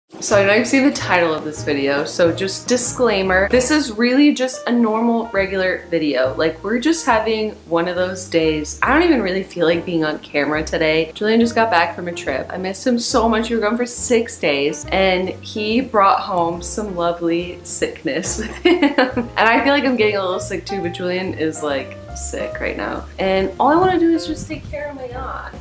So I know you've seen the title of this video, so just disclaimer, this is really just a normal, regular video. Like, we're just having one of those days. I don't even really feel like being on camera today. Julian just got back from a trip. I missed him so much. We were gone for 6 days, and he brought home some lovely sickness with him. And I feel like I'm getting a little sick too, but Julian is like sick right now. And all I want to do is just take care of my yacht.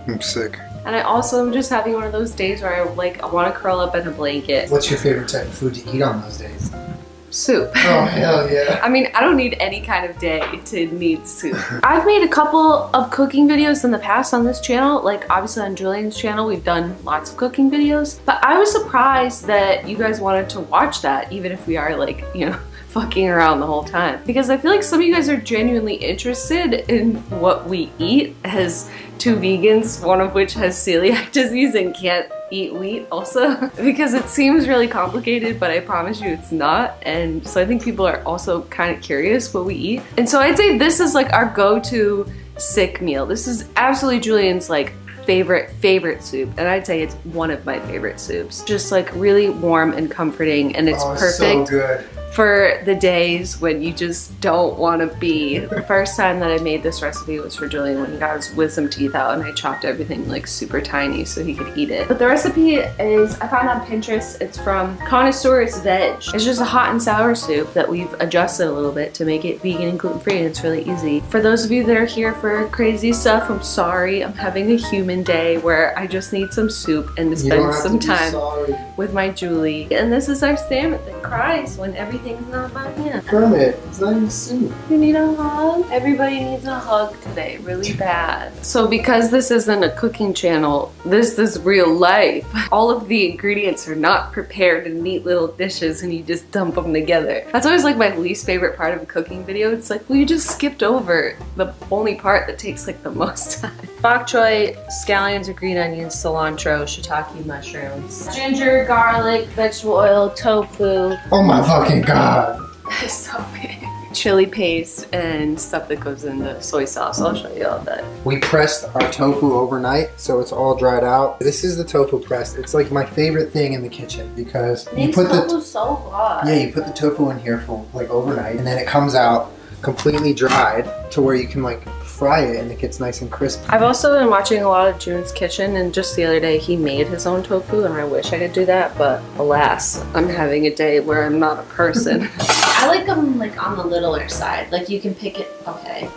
I'm sick. And I also am just having one of those days where I want to curl up in a blanket. What's your favorite type of food to eat on those days? Soup. Oh, hell yeah. I mean, I don't need any kind of day to need soup. I've made a couple of cooking videos in the past on this channel. Like, obviously on Julian's channel, we've done lots of cooking videos. But I was surprised that you guys wanted to watch that, even if we are like, you know, fucking around the whole time. Because I feel like some of you guys are genuinely interested in what we eat as 2 vegans, one of which has celiac disease and can't eat wheat also. Because it seems really complicated, but I promise you it's not. And so I think people are also kind of curious what we eat. And so I'd say this is like our go-to sick meal. This is absolutely Julian's like favorite soup, and I'd say it's one of my favorite soups. Just like really warm and comforting, and it's perfect. So good. For the days when you just don't want to be. The first time that I made this recipe was for Julian when he got his wisdom teeth out, and I chopped everything like super tiny so he could eat it. But the recipe is, I found on Pinterest, it's from Connoisseur's Veg. It's just a hot and sour soup that we've adjusted a little bit to make it vegan and gluten-free, and it's really easy. For those of you that are here for crazy stuff, I'm sorry. I'm having a human day where I just need some soup and to spend some time with my Julie. And this is our Sam that cries when everything's not by him. Kermit, it's not even soup. You need a hug? Everybody needs a hug today, really bad. So because this isn't a cooking channel, this is real life. All of the ingredients are not prepared in neat little dishes and you just dump them together. That's always like my least favorite part of a cooking video. It's like, well, you just skipped over the only part that takes like the most time. Bok choy, scallions or green onions, cilantro, shiitake mushrooms, ginger, garlic, vegetable oil, tofu. Oh my fucking god. It's so big. Chili paste and stuff that goes into soy sauce. I'll show you all that. We pressed our tofu overnight, so it's all dried out. This is the tofu press. It's like my favorite thing in the kitchen because you put the so good. Yeah, you put the tofu in here for like overnight, and then it comes out completely dried to where you can like fry it and it gets nice and crispy. I've also been watching a lot of June's Kitchen, and just the other day he made his own tofu, and I wish I could do that, but alas, I'm having a day where I'm not a person. I like them like on the littler side. Like you can pick it, okay.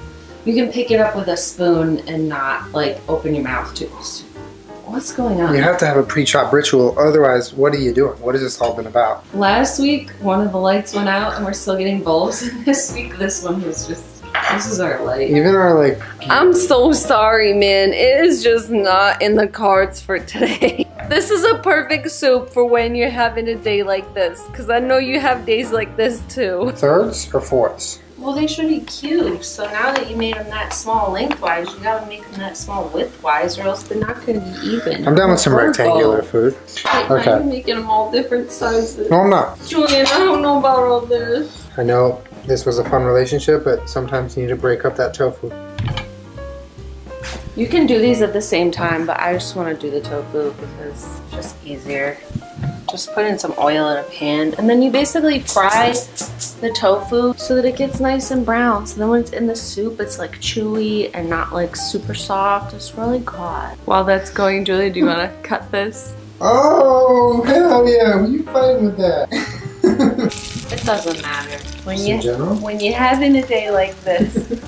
You can pick it up with a spoon and not like open your mouth too. What's going on? You have to have a pre-chop ritual, otherwise what are you doing? What has this all been about? Last week, one of the lights went out and we're still getting bowls. And this week, this one was just, this is our light. Even our like... I'm so sorry, man. It is just not in the cards for today. This is a perfect soup for when you're having a day like this, because I know you have days like this too. Thirds or fourths? Well, they should be cubes, so now that you made them that small lengthwise, you gotta make them that small widthwise, or else they're not gonna be even. I'm down with some rectangular food. Wait, okay. Now you're making them all different sizes. No, I'm not. Julian, I don't know about all this. I know this was a fun relationship, but sometimes you need to break up that tofu. You can do these at the same time, but I just want to do the tofu because it's just easier. Just put in some oil in a pan, and then you basically fry the tofu so that it gets nice and brown. So then when it's in the soup, it's like chewy and not like super soft. It's really good. While that's going, Julie, do you want to cut this? Oh, hell yeah. Were you fighting with that? It doesn't matter. When you're having a day like this,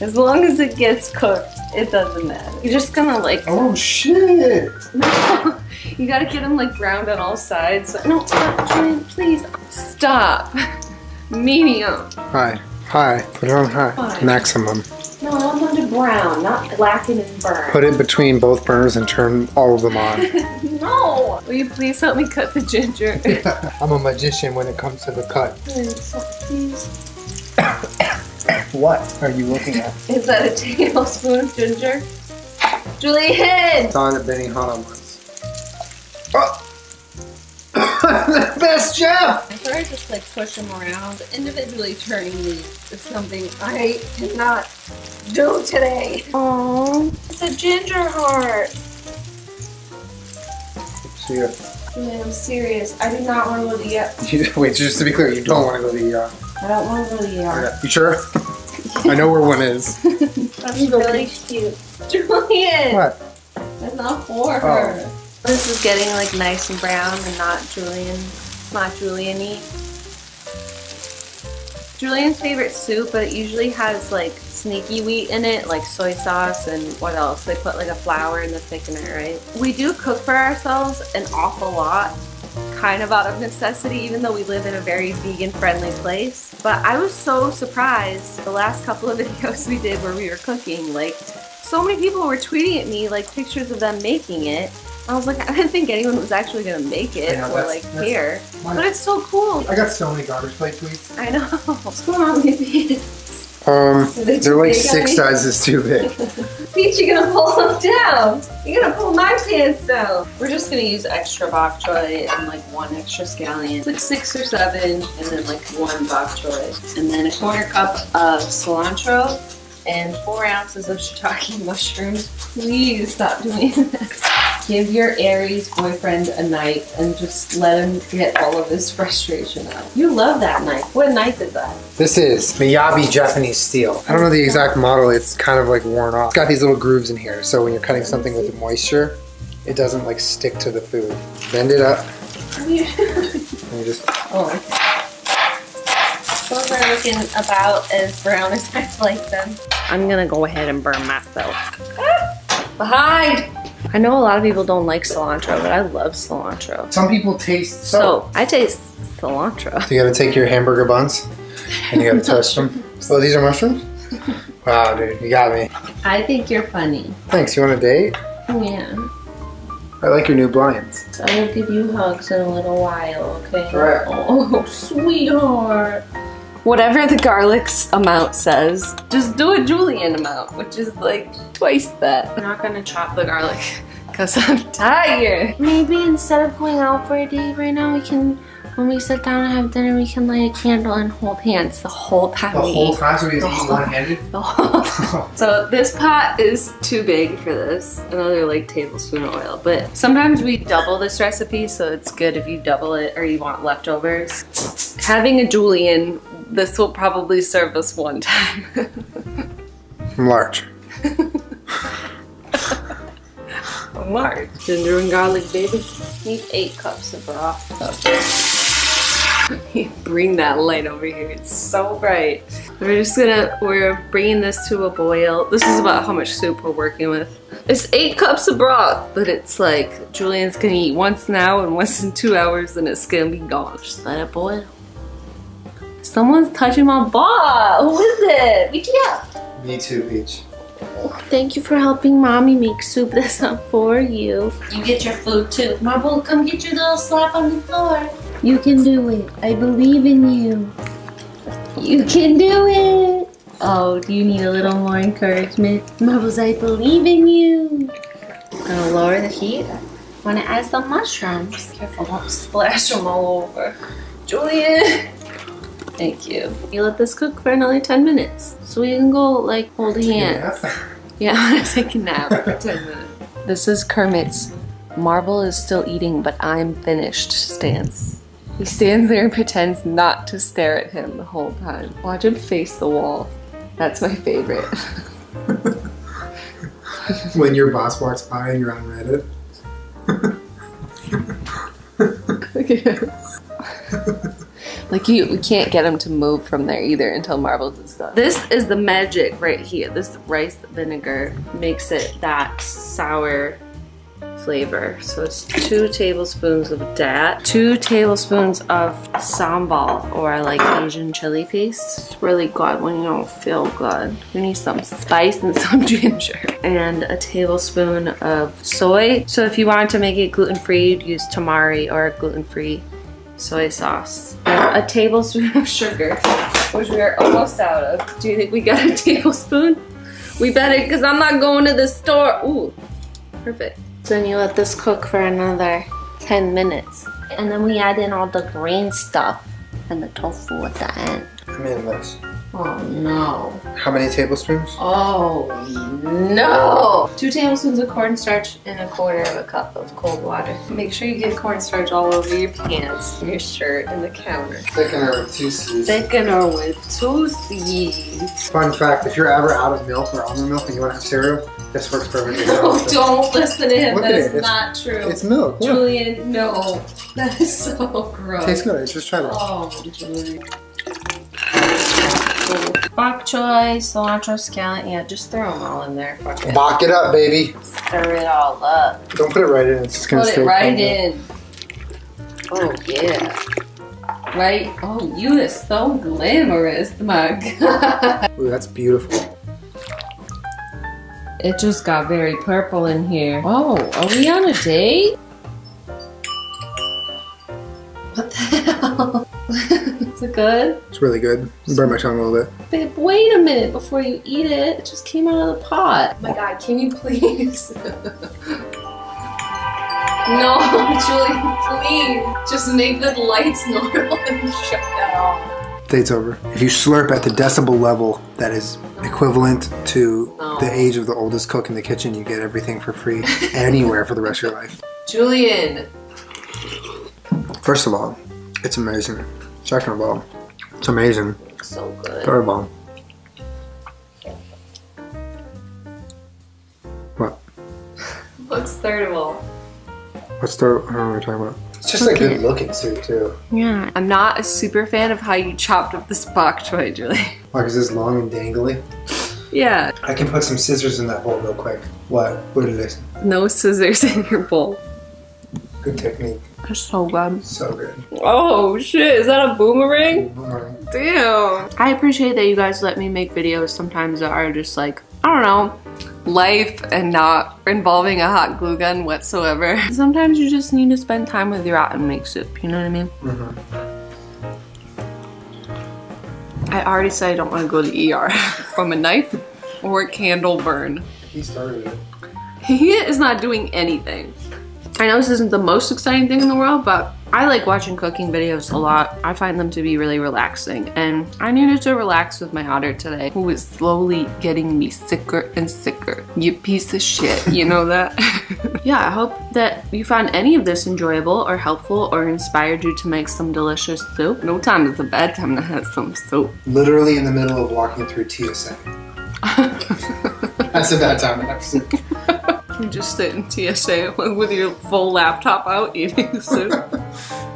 as long as it gets cooked, it doesn't matter. You're just gonna like... Oh shit! No, you gotta get them like browned on all sides. No, stop, Julian, please. Stop. Medium. High. High. Put it on high. Fine. Maximum. No, I want them to brown, not blacken and burn. Put it between both burners and turn all of them on. No! Will you please help me cut the ginger? I'm a magician when it comes to the cut. Please. What are you looking at? Is that a tablespoon of ginger? Julian! Saw it at Benihana once. Oh! The best chef! I thought I just like push them around. Individually turning these is something I cannot do today. Oh, it's a ginger heart. So you're Julian, I'm serious. I do not want to go to the ER. Wait, just to be clear, you don't want to go to the ER. I don't want to go to the ER. You sure? I know where one is. That's really cute. Julian! What? That's not for her. This is getting like nice and brown and not Julian-y. Julian's favorite soup, but it usually has like sneaky wheat in it, like soy sauce and what else? They put like a flour in the thickener, right? We do cook for ourselves an awful lot, kind of out of necessity, even though we live in a very vegan-friendly place. But I was so surprised the last couple of videos we did where we were cooking, like so many people were tweeting at me like pictures of them making it. I was like, I didn't think anyone was actually gonna make it or like care. But it's so cool. I got so many garbage plate tweets. I know. What's going on with these? They're like 6 sizes too big. Peach, you're gonna pull them down. You're gonna pull my pants down. We're just gonna use extra bok choy and like 1 extra scallion. It's like 6 or 7, and then like 1 bok choy. And then a 1/4 cup of cilantro and 4 ounces of shiitake mushrooms. Please stop doing this. Give your Aries boyfriend a knife and just let him get all of his frustration out. You love that knife. What knife is that? This is Miyabi Japanese steel. I don't know the exact model. It's kind of like worn off. It's got these little grooves in here, so when you're cutting something with moisture, it doesn't like stick to the food. Bend it up. And you just... Oh. Those are looking about as brown as I like them. I'm gonna go ahead and burn myself. Behind! I know a lot of people don't like cilantro, but I love cilantro. Some people taste soap. I taste cilantro. So you gotta take your hamburger buns and you gotta toast them. Oh, these are mushrooms? Wow, dude, you got me. I think you're funny. Thanks, you want a date? Yeah. I like your new blinds. So I will give you hugs in a little while, okay? Right. Oh, sweetheart. Whatever the garlic's amount says, just do a Julian amount, which is like twice that. I'm not gonna chop the garlic because I'm tired. Maybe instead of going out for a date right now, we can, when we sit down and have dinner, we can light a candle and hold hands the whole time. The whole time? So we eat one-handed? So this pot is too big for this. Another like tablespoon of oil. But sometimes we double this recipe, so it's good if you double it or you want leftovers. Having a Julian, this will probably serve us one time. I'm large. Large. Ginger and garlic, baby. Need 8 cups of broth. Bring that light over here. It's so bright. We're bringing this to a boil. This is about how much soup we're working with. It's 8 cups of broth, but it's like Julian's gonna eat once now and once in 2 hours and it's gonna be gone. Just let it boil. Someone's touching my ball. Who is it? Wake up. Me too, Peach. Thank you for helping mommy make soup that's not for you. You get your food too. Marble, come get your little slap on the floor. You can do it. I believe in you. You can do it. Oh, do you need a little more encouragement? Marbles, I believe in you. Gonna lower the heat. Wanna add some mushrooms. Careful, don't splash them all over. Julian. Thank you. You let this cook for another 10 minutes. So we can go like hold hands. Yeah, I'm gonna take a nap for 10 minutes. This is Kermit's Marble is still eating, but I'm finished stance. He stands there and pretends not to stare at him the whole time. Watch him face the wall. That's my favorite. When your boss walks by and you're on Reddit. Like we can't get him to move from there either until Marbles is done. This is the magic right here. This rice vinegar makes it that sour flavor. So it's 2 tablespoons of that, 2 tablespoons of sambal, or I like Asian chili paste. It's really good when you don't feel good. You need some spice and some ginger. And a tablespoon of soy. So if you wanted to make it gluten-free, you'd use tamari or gluten-free soy sauce. And a tablespoon of sugar, which we are almost out of. Do you think we got a tablespoon? We better, because I'm not going to the store. Ooh, perfect. So then you let this cook for another 10 minutes. And then we add in all the green stuff and the tofu at the end. I'm in this. Oh no. How many tablespoons? Oh no! 2 tablespoons of cornstarch and 1/4 cup of cold water. Make sure you get cornstarch all over your pants, your shirt, and the counter. Thickener with 2 C's. Thickener with 2 C's. Fun fact, if you're ever out of milk or almond milk and you want to have cereal, this works perfectly. No, don't listen to him. Look That at is it. not true. It's milk. Look. Julian, no. That is so gross. Tastes good. Just try this. Oh, Julian. Bok choy, cilantro, scallion. Yeah, just throw them all in there. Fuck it. Bok it up, baby. Stir it all up. Don't put it right in. It's just gonna Put stay it right in. Oh, yeah. Right? Oh, you are so glamorous, my God. Ooh, that's beautiful. It just got very purple in here. Oh, are we on a date? What the hell? Is it good? It's really good. Burn my tongue a little bit. Babe, wait a minute before you eat it. It just came out of the pot. Oh my God, can you please? No, Julie, please. Just make the lights normal and shut that off. Date's over. If you slurp at the decibel level that is equivalent to the age of the oldest cook in the kitchen, you get everything for free anywhere for the rest of your life. Julian. First of all, it's amazing. Second of all, it's amazing. So good. Third of all, what? What's third of all? What's third? I don't know what you're talking about. It's just like good looking soup too. Yeah. I'm not a super fan of how you chopped up this bok choy, Julie. Like, is this long and dangly? Yeah. I can put some scissors in that bowl real quick. What? What is this? No scissors in your bowl. Good technique. It's so good. So good. Oh shit, is that a boomerang? Boomerang. Damn. I appreciate that you guys let me make videos sometimes that are just like, I don't know, life and not involving a hot glue gun whatsoever. Sometimes you just need to spend time with your rat and make soup, you know what I mean? I already said I don't want to go to the ER from a knife or a candle burn. He started it. He is not doing anything. I know this isn't the most exciting thing in the world, but I like watching cooking videos a lot. I find them to be really relaxing, and I needed to relax with my otter today, who is slowly getting me sicker and sicker. You piece of shit, you know that? Yeah, I hope that you found any of this enjoyable or helpful or inspired you to make some delicious soup. No time is a bad time to have some soup. Literally in the middle of walking through TSA. That's a bad time to have soup. You just sit in TSA with your full laptop out eating soup.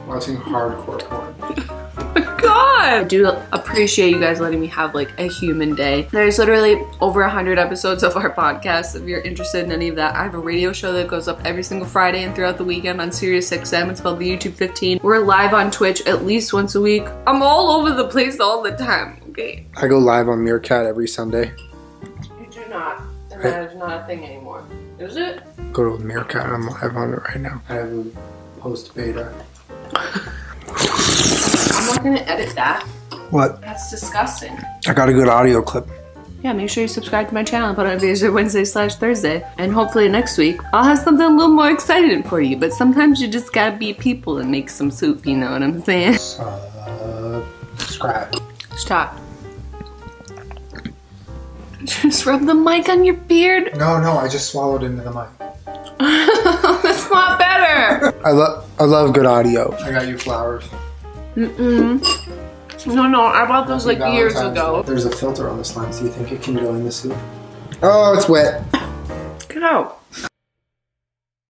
Watching hardcore porn. Oh my God! I do appreciate you guys letting me have like a human day. There's literally over 100 episodes of our podcast. If you're interested in any of that, I have a radio show that goes up every single Friday and throughout the weekend on Sirius XM. It's called the YouTube 15. We're live on Twitch at least once a week. I'm all over the place all the time, okay? I go live on Meerkat every Sunday. You do not. And that is not a thing anymore. Is it? Go to Meerkat. I'm live on it right now. I have a post beta. I'm not gonna edit that. What? That's disgusting. I got a good audio clip. Yeah, make sure you subscribe to my channel and put on videos Wednesday/Thursday. And hopefully next week, I'll have something a little more exciting for you. But sometimes you just gotta be people and make some soup, you know what I'm saying? Subscribe. Stop. Just rub the mic on your beard. No, I just swallowed into the mic. That's not better. I love good audio. I got you flowers. No, I bought those like years ago. There's a filter on this line. Do you think it can go in the soup? Oh, it's wet. Get out.